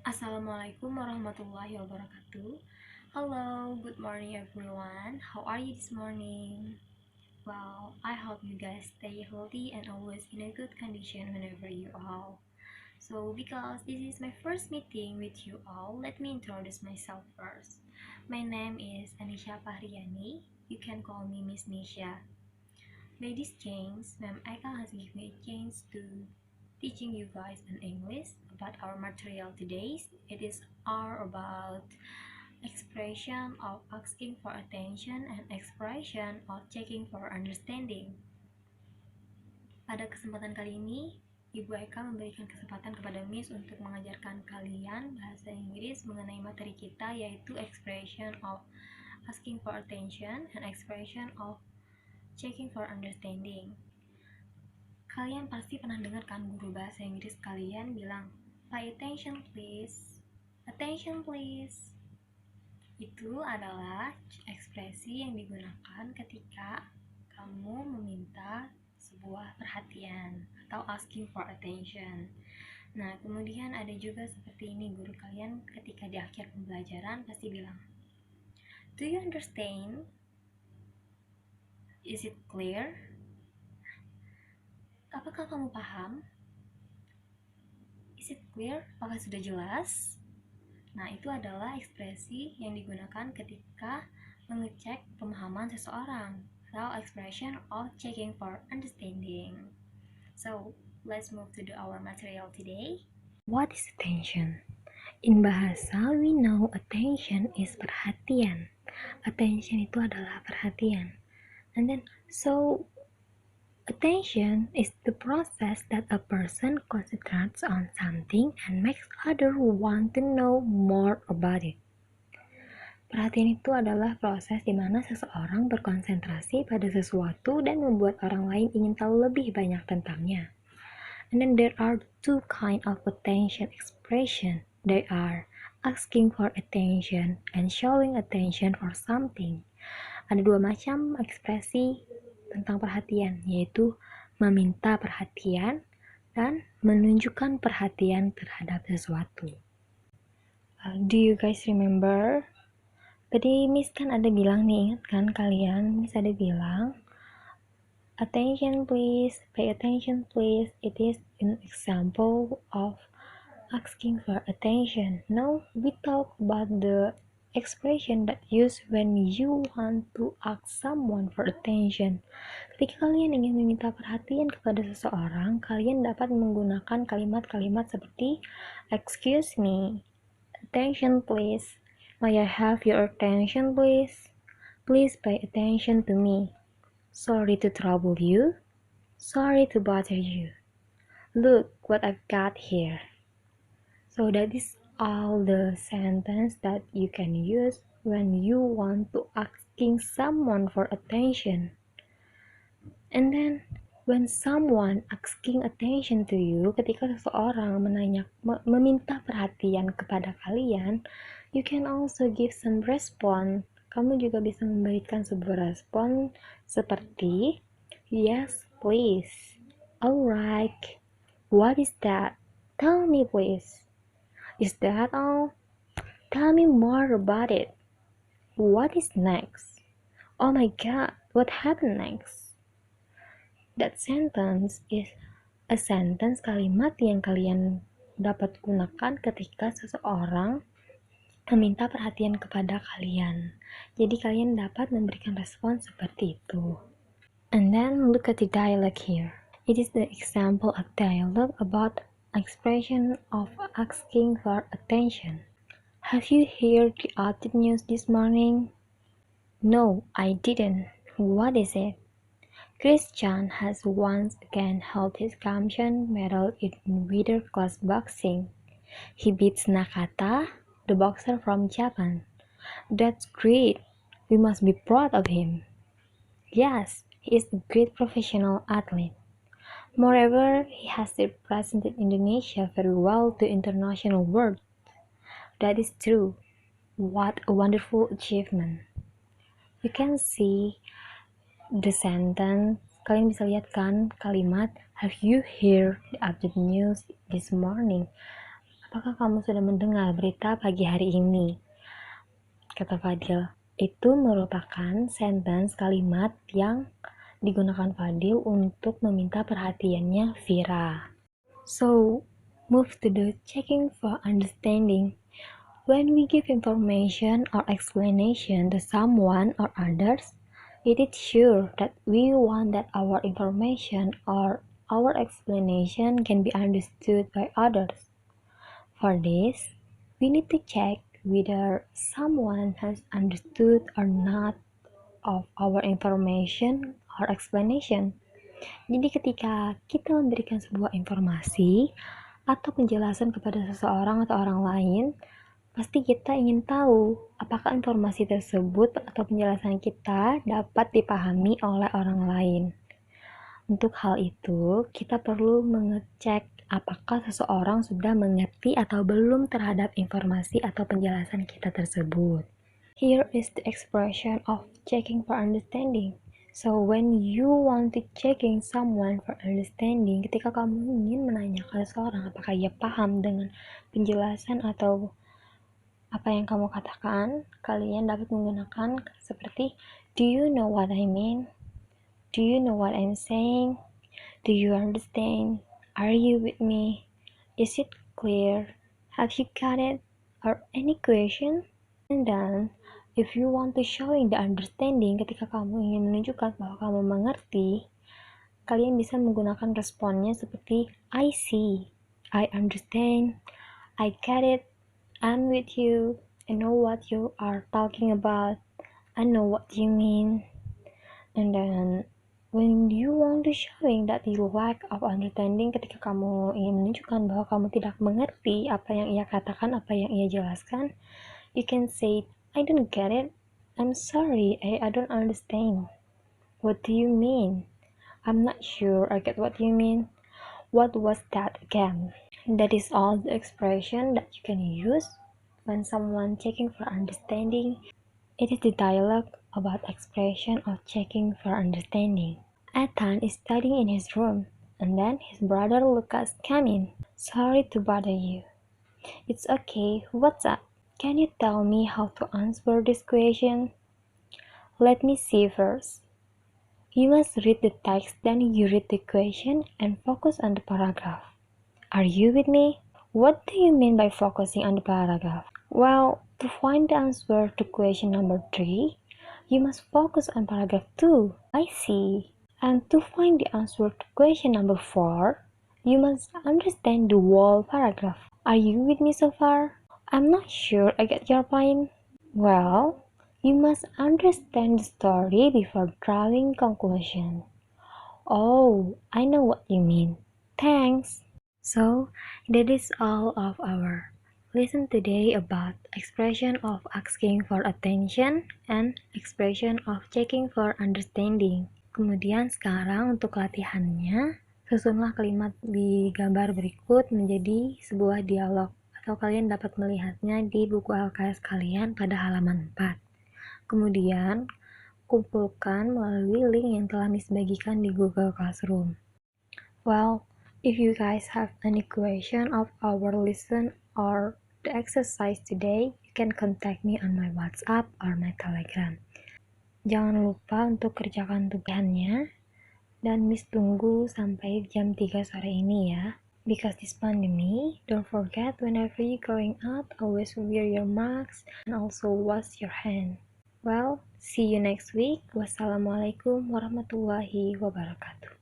Assalamualaikum warahmatullahi wabarakatuh. Hello, good morning everyone. How are you this morning? Well, I hope you guys stay healthy and always in a good condition whenever you are. So, because this is my first meeting with you all, let me introduce myself first. My name is Anisha Fahriani. You can call me Miss Nisha. By this chance, Ma'am Aika has given me a chance to teaching you guys in English about our material today. It is all about expression of asking for attention and expression of checking for understanding. Pada kesempatan kali ini, Ibu Eka memberikan kesempatan kepada Miss untuk mengajarkan kalian bahasa Inggris mengenai materi kita, yaitu expression of asking for attention and expression of checking for understanding. Kalian pasti pernah dengar kan guru bahasa Inggris kalian bilang, "Pay attention please." Attention please. Itu adalah ekspresi yang digunakan ketika kamu meminta sebuah perhatian atau asking for attention. Nah, kemudian ada juga seperti ini, guru kalian ketika di akhir pembelajaran pasti bilang, "Do you understand? Is it clear?" Apakah kamu paham? Is it clear? Apakah sudah jelas? Nah, itu adalah ekspresi yang digunakan ketika mengecek pemahaman seseorang atau expression of checking for understanding. So, let's move to our material today. What is attention? In bahasa, we know attention is perhatian. Attention itu adalah perhatian. And then, attention is the process that a person concentrates on something and makes others want to know more about it. Perhatian itu adalah proses di mana seseorang berkonsentrasi pada sesuatu dan membuat orang lain ingin tahu lebih banyak tentangnya. And then there are two kinds of attention expression. They are asking for attention and showing attention for something. Ada dua macam ekspresi tentang perhatian, yaitu meminta perhatian dan menunjukkan perhatian terhadap sesuatu. Do you guys remember? Tadi Miss kan ada bilang nih, ingat kan kalian? Miss ada bilang, attention please, pay attention please. It is an example of asking for attention. Now we talk about the expression that used when you want to ask someone for attention. Ketika kalian ingin meminta perhatian kepada seseorang, kalian dapat menggunakan kalimat-kalimat seperti excuse me, attention please, may I have your attention please, please pay attention to me, sorry to trouble you, sorry to bother you, look what I've got here. So that is all the sentence that you can use when you want to asking someone for attention. And then when someone asking attention to you, ketika seseorang meminta perhatian kepada kalian, you can also give some response. Kamu juga bisa memberikan sebuah respon seperti yes, please. Alright. What is that? Tell me please. Is that all? Tell me more about it. What is next? Oh my god, what happened next? That sentence is a sentence, kalimat yang kalian dapat gunakan ketika seseorang meminta perhatian kepada kalian. Jadi kalian dapat memberikan respon seperti itu. And then look at the dialogue here. It is the example of dialogue about expression of asking for attention. Have you heard the update news this morning? No, I didn't. What is it? Christian has once again held his champion medal in winter class boxing. He beats Nakata, the boxer from Japan. That's great. We must be proud of him. Yes, he is a great professional athlete. Moreover, he has represented Indonesia very well to international world. That is true. What a wonderful achievement. You can see the sentence. Kalian bisa lihat kan kalimat have you heard the update news this morning? Apakah kamu sudah mendengar berita pagi hari ini? Kata Fadil. Itu merupakan sentence kalimat yang digunakan Fadil untuk meminta perhatiannya Vira. So, move to the checking for understanding. When we give information or explanation to someone or others, it is sure that we want that our information or our explanation can be understood by others. For this, we need to check whether someone has understood or not of our information or explanation. Jadi ketika kita memberikan sebuah informasi atau penjelasan kepada seseorang atau orang lain, pasti kita ingin tahu apakah informasi tersebut atau penjelasan kita dapat dipahami oleh orang lain. Untuk hal itu, kita perlu mengecek apakah seseorang sudah mengerti atau belum terhadap informasi atau penjelasan kita tersebut. Here is the expression of checking for understanding. So when you want to checking someone for understanding, ketika kamu ingin menanyakan seseorang apakah ia paham dengan penjelasan atau apa yang kamu katakan, kalian dapat menggunakan seperti do you know what I mean? Do you know what I'm saying? Do you understand? Are you with me? Is it clear? Have you got it? Or any question? And then, if you want to showing the understanding, ketika kamu ingin menunjukkan bahwa kamu mengerti, kalian bisa menggunakan responnya seperti I see, I understand, I get it, I'm with you, I know what you are talking about, I know what you mean. And then, when you want to showing that you lack of understanding, ketika kamu ingin menunjukkan bahwa kamu tidak mengerti apa yang ia katakan, apa yang ia jelaskan, you can say, I don't get it. I'm sorry, I don't understand. What do you mean? I'm not sure I get what you mean. What was that again? That is all the expression that you can use when someone checking for understanding. It is the dialogue about expression of checking for understanding. Ethan is studying in his room, and then his brother Lucas came in. Sorry to bother you. It's okay, what's up? Can you tell me how to answer this question? Let me see first. You must read the text, then you read the question and focus on the paragraph. Are you with me? What do you mean by focusing on the paragraph? Well, to find the answer to question number 3, you must focus on paragraph 2. I see. And to find the answer to question number 4, you must understand the whole paragraph. Are you with me so far? I'm not sure I get your point. Well, you must understand the story before drawing conclusion. Oh, I know what you mean. Thanks. So, that is all of our lesson today about expression of asking for attention and expression of checking for understanding. Kemudian sekarang untuk latihannya, susunlah kalimat di gambar berikut menjadi sebuah dialog atau kalian dapat melihatnya di buku LKS kalian pada halaman 4. Kemudian, kumpulkan melalui link yang telah Miss bagikan di Google Classroom. Well, if you guys have any question of our lesson or the exercise today, you can contact me on my WhatsApp or my Telegram. Jangan lupa untuk kerjakan tugasnya, dan Miss tunggu sampai jam 3 sore ini ya. Because this pandemic, don't forget whenever you going out, always wear your mask and also wash your hand. Well, see you next week. Wassalamualaikum warahmatullahi wabarakatuh.